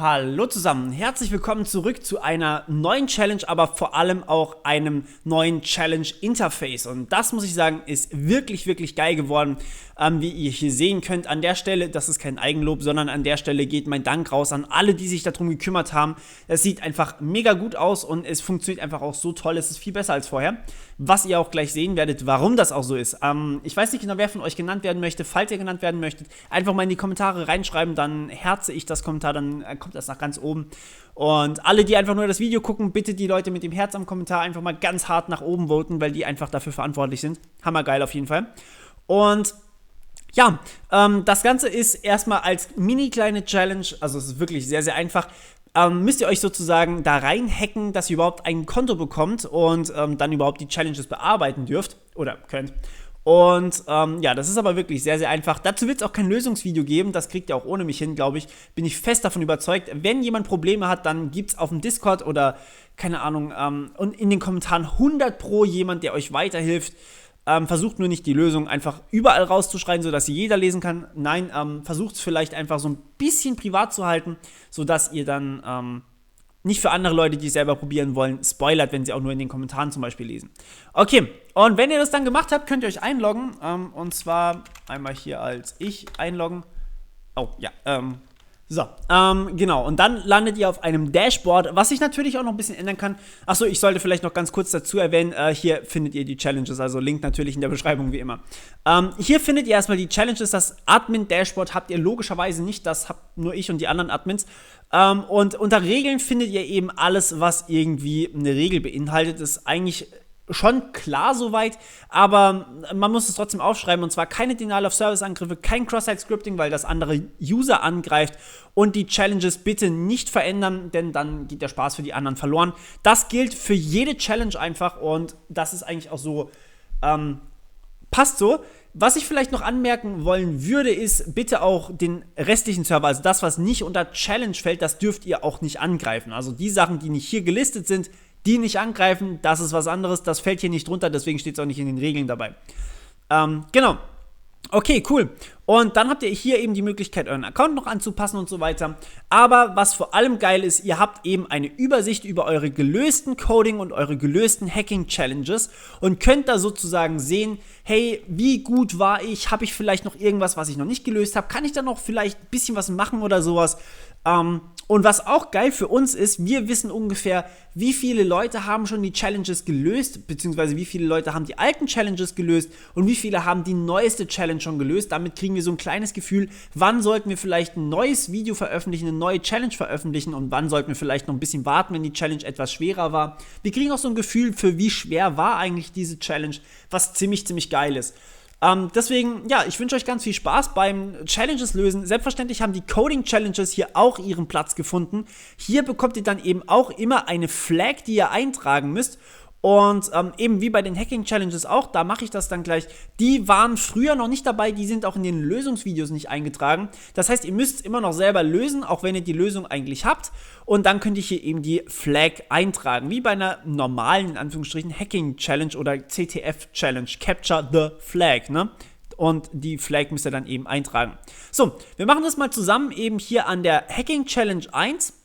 Hallo zusammen, herzlich willkommen zurück zu einer neuen Challenge, aber vor allem auch einem neuen Challenge-Interface. Und das, muss ich sagen, ist wirklich, wirklich geil geworden, wie ihr hier sehen könnt. An der Stelle, das ist kein Eigenlob, sondern an der Stelle geht mein Dank raus an alle, die sich darum gekümmert haben. Es sieht einfach mega gut aus und es funktioniert einfach auch so toll. Es ist viel besser als vorher, was ihr auch gleich sehen werdet, warum das auch so ist. Ich weiß nicht genau, wer von euch genannt werden möchte. Falls ihr genannt werden möchtet, einfach mal in die Kommentare reinschreiben, dann herze ich das Kommentar, dann kommt das nach ganz oben. Und alle, die einfach nur das Video gucken, bitte die Leute mit dem Herz am Kommentar einfach mal ganz hart nach oben voten, weil die einfach dafür verantwortlich sind. Hammergeil auf jeden Fall. Und ja, das Ganze ist erstmal als mini kleine Challenge, also es ist wirklich sehr, sehr einfach, müsst ihr euch sozusagen da reinhacken, dass ihr überhaupt ein Konto bekommt und dann überhaupt die Challenges bearbeiten dürft oder könnt. Und ja, das ist aber wirklich sehr, sehr einfach. Dazu wird es auch kein Lösungsvideo geben, das kriegt ihr auch ohne mich hin, glaube ich. Bin ich fest davon überzeugt. Wenn jemand Probleme hat, dann gibt es auf dem Discord oder, keine Ahnung, und in den Kommentaren 100% jemand, der euch weiterhilft. Versucht nur nicht die Lösung einfach überall rauszuschreien, sodass sie jeder lesen kann. Nein, versucht es vielleicht einfach so ein bisschen privat zu halten, sodass ihr dann nicht für andere Leute, die es selber probieren wollen, spoilert, wenn sie auch nur in den Kommentaren zum Beispiel lesen. Okay, und wenn ihr das dann gemacht habt, könnt ihr euch einloggen. Und zwar einmal hier als ich einloggen. Oh, ja, so, genau, und dann landet ihr auf einem Dashboard, was sich natürlich auch noch ein bisschen ändern kann. Achso, ich sollte vielleicht noch ganz kurz dazu erwähnen, hier findet ihr die Challenges, also Link natürlich in der Beschreibung wie immer. Hier findet ihr erstmal die Challenges, das Admin-Dashboard habt ihr logischerweise nicht, das habt nur ich und die anderen Admins. Und unter Regeln findet ihr eben alles, was irgendwie eine Regel beinhaltet, das ist eigentlich schon klar soweit, aber man muss es trotzdem aufschreiben, und zwar keine Denial-of-Service-Angriffe, kein Cross-Site-Scripting, weil das andere User angreift, und die Challenges bitte nicht verändern, denn dann geht der Spaß für die anderen verloren. Das gilt für jede Challenge einfach, und das ist eigentlich auch so, passt so. Was ich vielleicht noch anmerken wollen würde, ist bitte auch den restlichen Server, also das, was nicht unter Challenge fällt, das dürft ihr auch nicht angreifen. Also die Sachen, die nicht hier gelistet sind, die nicht angreifen, das ist was anderes, das fällt hier nicht drunter, deswegen steht es auch nicht in den Regeln dabei. Genau. Okay, cool. Und dann habt ihr hier eben die Möglichkeit, euren Account noch anzupassen und so weiter. Aber was vor allem geil ist, ihr habt eben eine Übersicht über eure gelösten Coding- und eure gelösten Hacking-Challenges und könnt da sozusagen sehen, hey, wie gut war ich? Habe ich vielleicht noch irgendwas, was ich noch nicht gelöst habe? Kann ich da noch vielleicht ein bisschen was machen oder sowas? Und was auch geil für uns ist, wir wissen ungefähr, wie viele Leute haben schon die Challenges gelöst, beziehungsweise wie viele Leute haben die alten Challenges gelöst und wie viele haben die neueste Challenge schon gelöst. Damit kriegen wir so ein kleines Gefühl, wann sollten wir vielleicht ein neues Video veröffentlichen, eine neue Challenge veröffentlichen und wann sollten wir vielleicht noch ein bisschen warten, wenn die Challenge etwas schwerer war. Wir kriegen auch so ein Gefühl für, wie schwer war eigentlich diese Challenge, was ziemlich, ziemlich geil ist. Deswegen, ja, ich wünsche euch ganz viel Spaß beim Challenges lösen. Selbstverständlich haben die Coding-Challenges hier auch ihren Platz gefunden. Hier bekommt ihr dann eben auch immer eine Flag, die ihr eintragen müsst. Und eben wie bei den Hacking-Challenges auch, da mache ich das dann gleich, die waren früher noch nicht dabei, die sind auch in den Lösungsvideos nicht eingetragen. Das heißt, ihr müsst es immer noch selber lösen, auch wenn ihr die Lösung eigentlich habt. Und dann könnt ihr hier eben die Flag eintragen, wie bei einer normalen, in Anführungsstrichen, Hacking-Challenge oder CTF-Challenge, Capture the Flag, ne? Und die Flag müsst ihr dann eben eintragen. So, wir machen das mal zusammen eben hier an der Hacking-Challenge 1.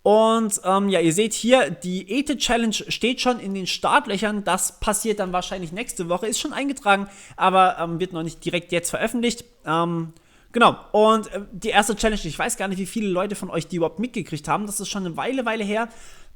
Und ja, ihr seht hier, die Ete-Challenge steht schon in den Startlöchern. Das passiert dann wahrscheinlich nächste Woche. Ist schon eingetragen, aber wird noch nicht direkt jetzt veröffentlicht. Genau, und die erste Challenge, ich weiß gar nicht, wie viele Leute von euch die überhaupt mitgekriegt haben. Das ist schon eine Weile her.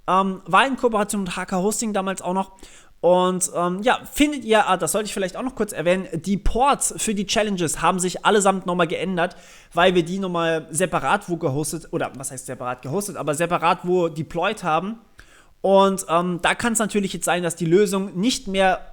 War in Kooperation mit HK Hosting damals auch noch. Und ja, findet ihr, das sollte ich vielleicht auch noch kurz erwähnen, die Ports für die Challenges haben sich allesamt nochmal geändert, weil wir die nochmal separat wo gehostet, oder was heißt separat gehostet, aber separat wo deployed haben. Und da kann es natürlich jetzt sein, dass die Lösung nicht mehr,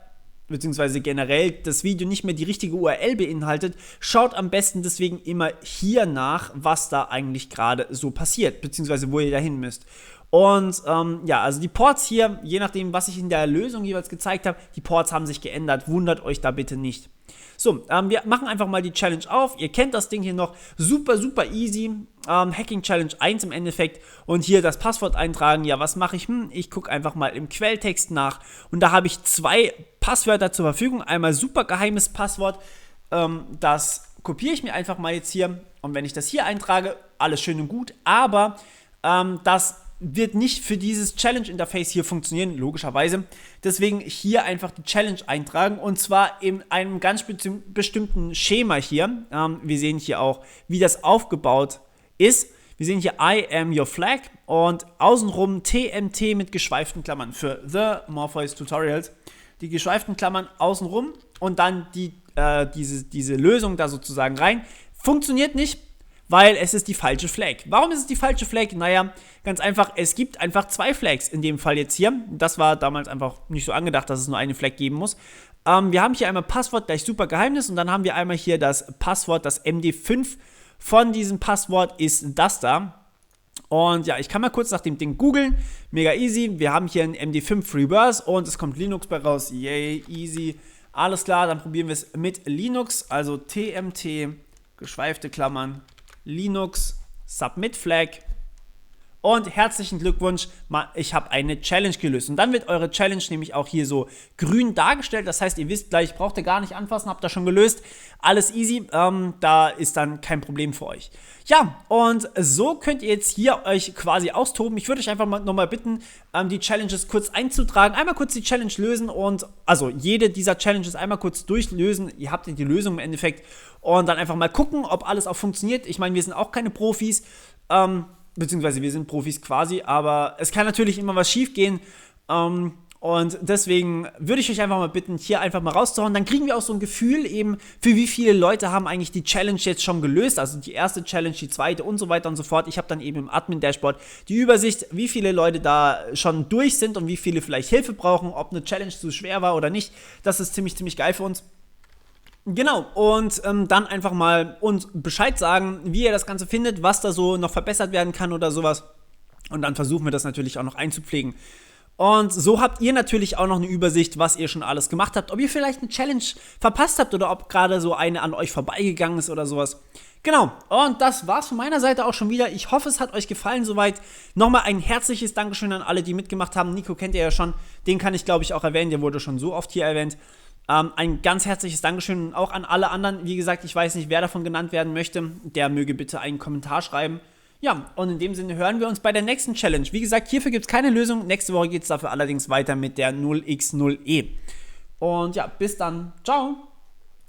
beziehungsweise generell das Video nicht mehr die richtige URL beinhaltet. Schaut am besten deswegen immer hier nach, was da eigentlich gerade so passiert, beziehungsweise wo ihr dahin müsst. Und ja, also die Ports hier, je nachdem, was ich in der Lösung jeweils gezeigt habe, die Ports haben sich geändert. Wundert euch da bitte nicht. So, wir machen einfach mal die Challenge auf. Ihr kennt das Ding hier noch. Super, super easy. Hacking Challenge 1 im Endeffekt. Und hier das Passwort eintragen. Ja, was mache ich? Ich gucke einfach mal im Quelltext nach. Und da habe ich 2 Passwörter zur Verfügung. Einmal super geheimes Passwort, das kopiere ich mir einfach mal jetzt hier und wenn ich das hier eintrage, alles schön und gut, aber das wird nicht für dieses Challenge-Interface hier funktionieren, logischerweise. Deswegen hier einfach die Challenge eintragen und zwar in einem ganz bestimmten Schema hier. Wir sehen hier auch, wie das aufgebaut ist. Wir sehen hier I am your flag und außenrum TMT mit geschweiften Klammern für The Morpheus Tutorials. Die geschweiften Klammern außenrum und dann diese Lösung da sozusagen rein. Funktioniert nicht, weil es ist die falsche Flag. Warum ist es die falsche Flag? Naja, ganz einfach, es gibt einfach 2 Flags in dem Fall jetzt hier. Das war damals einfach nicht so angedacht, dass es nur eine Flag geben muss. Wir haben hier einmal Passwort gleich super Geheimnis und dann haben wir einmal hier das Passwort, das MD5 von diesem Passwort ist das da. Und ja, ich kann mal kurz nach dem Ding googeln. Mega easy. Wir haben hier ein MD5 Reverse und es kommt Linux bei raus. Yay, easy. Alles klar, dann probieren wir es mit Linux. Also TMT, geschweifte Klammern, Linux, Submit Flag. Und herzlichen Glückwunsch, ich habe eine Challenge gelöst. Und dann wird eure Challenge nämlich auch hier so grün dargestellt. Das heißt, ihr wisst gleich, braucht ihr gar nicht anfassen, habt ihr schon gelöst. Alles easy, da ist dann kein Problem für euch. Ja, und so könnt ihr jetzt hier euch quasi austoben. Ich würde euch einfach nochmal bitten, die Challenges kurz einzutragen. Einmal kurz die Challenge lösen und, also jede dieser Challenges einmal kurz durchlösen. Ihr habt die Lösung im Endeffekt. Und dann einfach mal gucken, ob alles auch funktioniert. Ich meine, wir sind auch keine Profis, beziehungsweise wir sind Profis quasi, aber es kann natürlich immer was schief gehen und deswegen würde ich euch einfach mal bitten, hier einfach mal rauszuhauen, dann kriegen wir auch so ein Gefühl eben, für wie viele Leute haben eigentlich die Challenge jetzt schon gelöst, also die erste Challenge, die zweite und so weiter und so fort. Ich habe dann eben im Admin-Dashboard die Übersicht, wie viele Leute da schon durch sind und wie viele vielleicht Hilfe brauchen, ob eine Challenge zu schwer war oder nicht. Das ist ziemlich geil für uns. Genau, und dann einfach mal uns Bescheid sagen, wie ihr das Ganze findet, was da so noch verbessert werden kann oder sowas. Und dann versuchen wir das natürlich auch noch einzupflegen. Und so habt ihr natürlich auch noch eine Übersicht, was ihr schon alles gemacht habt. Ob ihr vielleicht eine Challenge verpasst habt oder ob gerade so eine an euch vorbeigegangen ist oder sowas. Genau, und das war's von meiner Seite auch schon wieder. Ich hoffe, es hat euch gefallen soweit. Nochmal ein herzliches Dankeschön an alle, die mitgemacht haben. Nico kennt ihr ja schon, den kann ich glaube ich auch erwähnen, der wurde schon so oft hier erwähnt. Ein ganz herzliches Dankeschön auch an alle anderen. Wie gesagt, ich weiß nicht, wer davon genannt werden möchte. Der möge bitte einen Kommentar schreiben. Ja, und in dem Sinne hören wir uns bei der nächsten Challenge. Wie gesagt, hierfür gibt es keine Lösung. Nächste Woche geht es dafür allerdings weiter mit der 0x0e. Und ja, bis dann. Ciao.